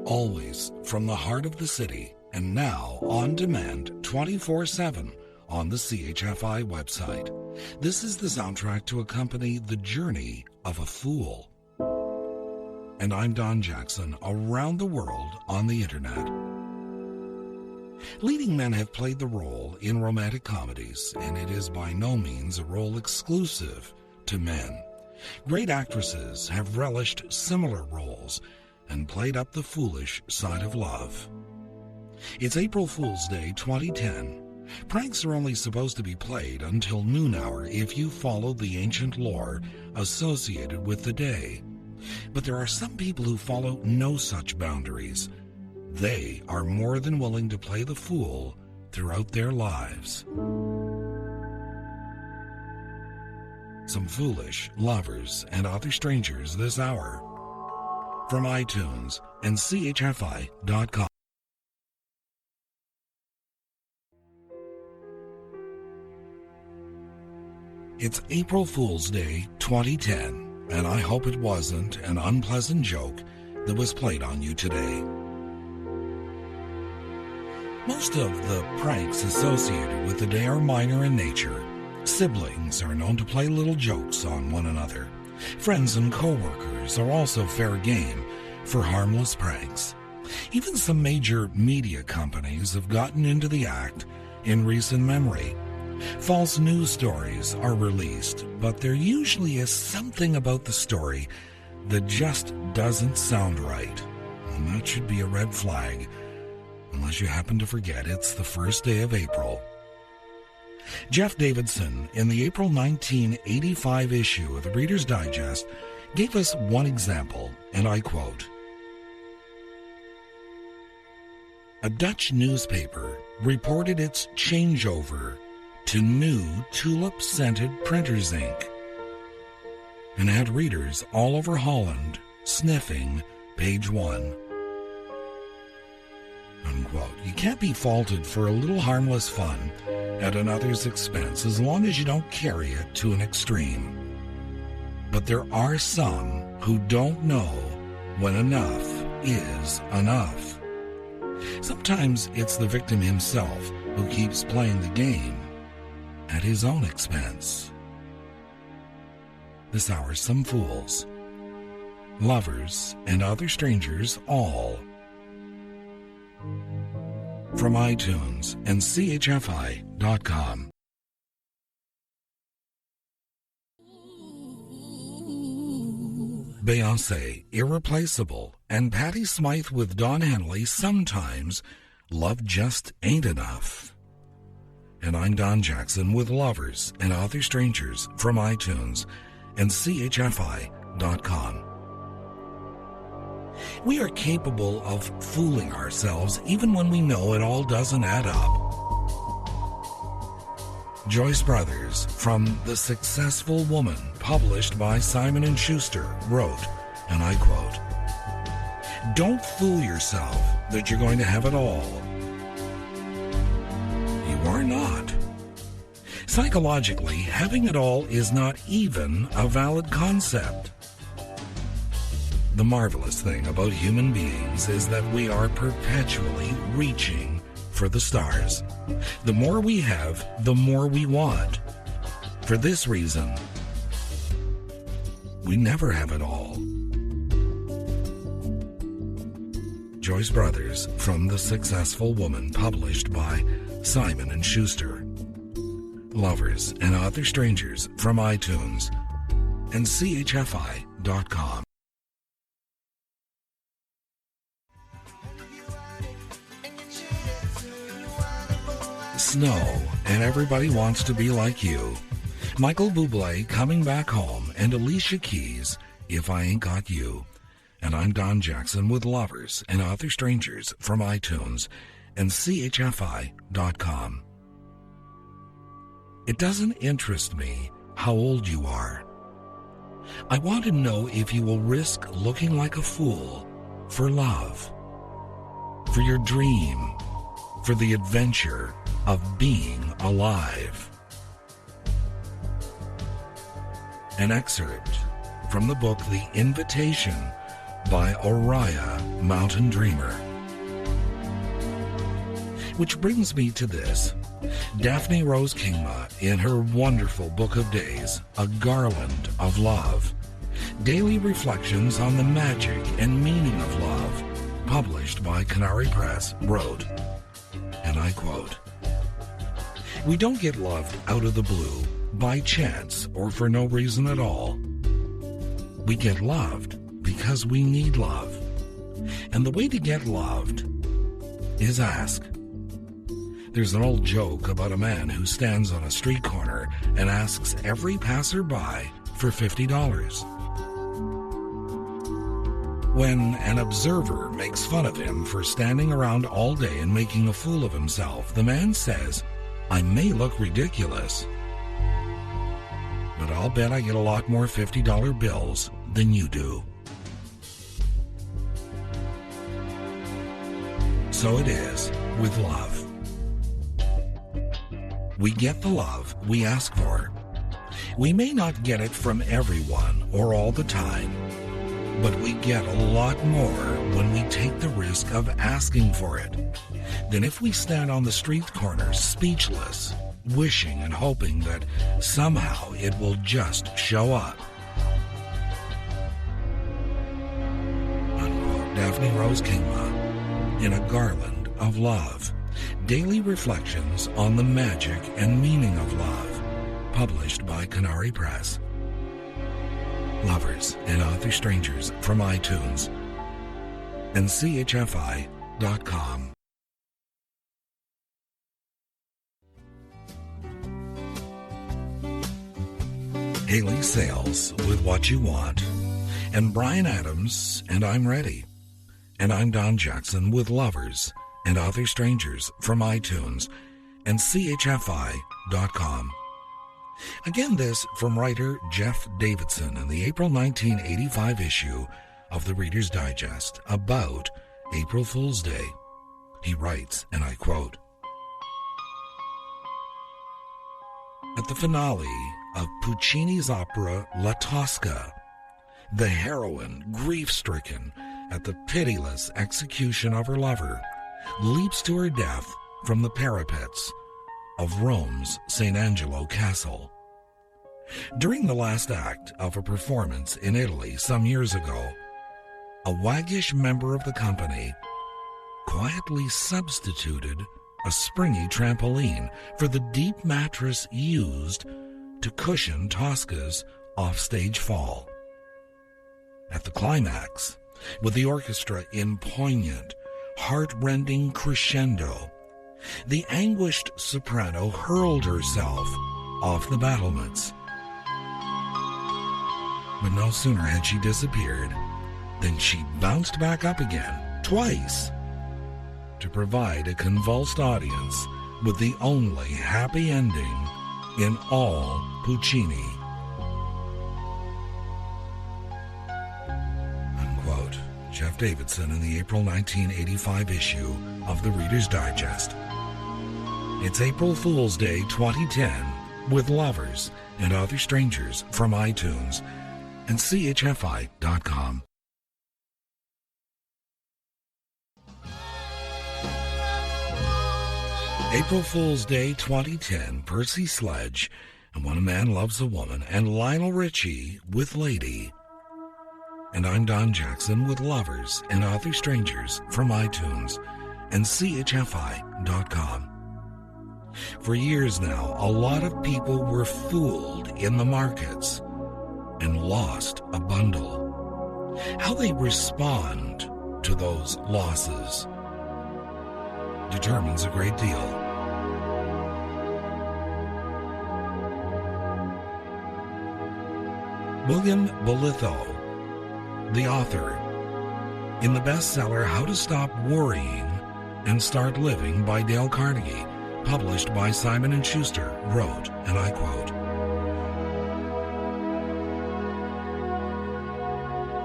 always from the heart of the city, and now on demand 24/7 on the CHFI website. This is the soundtrack to accompany the journey of a fool. And I'm Don Jackson, around the world on the internet. Leading men have played the role in romantic comedies, and it is by no means a role exclusive to men. Great actresses have relished similar roles and played up the foolish side of love. It's April Fool's Day 2010. Pranks are only supposed to be played until noon hour if you follow the ancient lore associated with the day. But there are some people who follow no such boundaries. They are more than willing to play the fool throughout their lives. Some foolish lovers and other strangers this hour. From iTunes and CHFI.com. It's April Fool's Day 2010, and I hope it wasn't an unpleasant joke that was played on you today. Most of the pranks associated with the day are minor in nature. Siblings are known to play little jokes on one another. Friends and co-workers are also fair game for harmless pranks. Even some major media companies have gotten into the act in recent memory. False news stories are released, but there usually is something about the story that just doesn't sound right. And that should be a red flag, unless you happen to forget it's the first day of April. Jeff Davidson, in the April 1985 issue of the Reader's Digest, gave us one example, and I quote, "A Dutch newspaper reported its changeover to new tulip-scented printer's ink and had readers all over Holland sniffing page 1. Unquote. You can't be faulted for a little harmless fun at another's expense as long as you don't carry it to an extreme. But there are some who don't know when enough is enough. Sometimes it's the victim himself who keeps playing the game at his own expense. This hour, some fools, lovers, and other strangers all. From iTunes and CHFI.com. Beyonce, Irreplaceable, and Patti Smyth with Don Henley, sometimes love just ain't enough. And I'm Don Jackson with Lovers and Other Strangers from iTunes and CHFI.com. We are capable of fooling ourselves even when we know it all doesn't add up. Joyce Brothers from The Successful Woman, published by Simon & Schuster, wrote, and I quote, "Don't fool yourself that you're going to have it all. You are not. Psychologically, having it all is not even a valid concept. The marvelous thing about human beings is that we are perpetually reaching for the stars. The more we have, the more we want. For this reason, we never have it all." Joyce Brothers from The Successful Woman, published by Simon & Schuster. Lovers and Other Strangers from iTunes and CHFI.com. Snow, and Everybody Wants to Be Like You. Michael Buble, Coming Back Home, and Alicia Keys, If I Ain't Got You. And I'm Don Jackson with Lovers and Other Strangers from iTunes and CHFI.com. It doesn't interest me how old you are. I want to know if you will risk looking like a fool for love, for your dream, for the adventure of being alive. An excerpt from the book The Invitation by Oriah Mountain Dreamer. Which brings me to this. Daphne Rose Kingma, in her wonderful Book of Days, A Garland of Love, Daily Reflections on the Magic and Meaning of Love, published by Canary Press, wrote, and I quote, "We don't get loved out of the blue, by chance, or for no reason at all. We get loved because we need love. And the way to get loved is ask." There's an old joke about a man who stands on a street corner and asks every passerby for $50. When an observer makes fun of him for standing around all day and making a fool of himself, the man says, "I may look ridiculous, but I'll bet I get a lot more $50 bills than you do." So it is with love. We get the love we ask for. We may not get it from everyone or all the time, but we get a lot more when we take the risk of asking for it than if we stand on the street corner speechless, wishing and hoping that somehow it will just show up. Unquote. Daphne Rose Kingma, in A Garland of Love, Daily Reflections on the Magic and Meaning of Love, published by Canary Press. Lovers and Other Strangers from iTunes and CHFI.com. Hayley Sales with What You Want, and Bryan Adams and I'm Ready. And I'm Don Jackson with Lovers and Other Strangers from iTunes and CHFI.com. Again, this from writer Jeff Davidson in the April 1985 issue of the Reader's Digest about April Fool's Day. He writes, and I quote, "At the finale of Puccini's opera La Tosca, the heroine, grief-stricken at the pitiless execution of her lover, leaps to her death from the parapets of Rome's St. Angelo Castle. During the last act of a performance in Italy some years ago, a waggish member of the company quietly substituted a springy trampoline for the deep mattress used to cushion Tosca's offstage fall. At the climax, with the orchestra in poignant, heart-rending crescendo, the anguished soprano hurled herself off the battlements. But no sooner had she disappeared than she bounced back up again, twice, to provide a convulsed audience with the only happy ending in all Puccini." Unquote. Jeff Davidson in the April 1985 issue of the Reader's Digest. It's April Fool's Day 2010 with Lovers and Other Strangers from iTunes and CHFI.com. April Fool's Day 2010, Percy, Sledge, and When a Man Loves a Woman, and Lionel Richie with Lady. And I'm Don Jackson with Lovers and Other Strangers from iTunes and CHFI.com. For years now, a lot of people were fooled in the markets and lost a bundle. How they respond to those losses determines a great deal. William Bolitho, the author, in the bestseller How to Stop Worrying and Start Living by Dale Carnegie, published by Simon & Schuster, wrote, and I quote,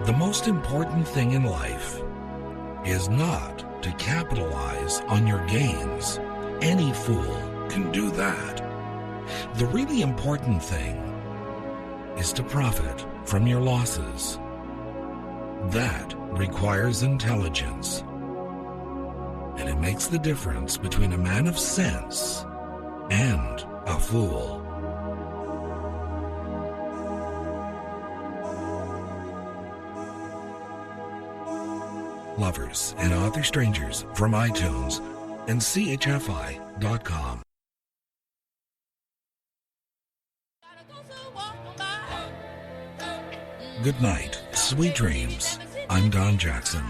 "The most important thing in life is not to capitalize on your gains. Any fool can do that. The really important thing is to profit from your losses. That requires intelligence. And it makes the difference between a man of sense and a fool. Lovers and Other Strangers from iTunes and CHFI.com. Good night, sweet dreams. I'm Don Jackson.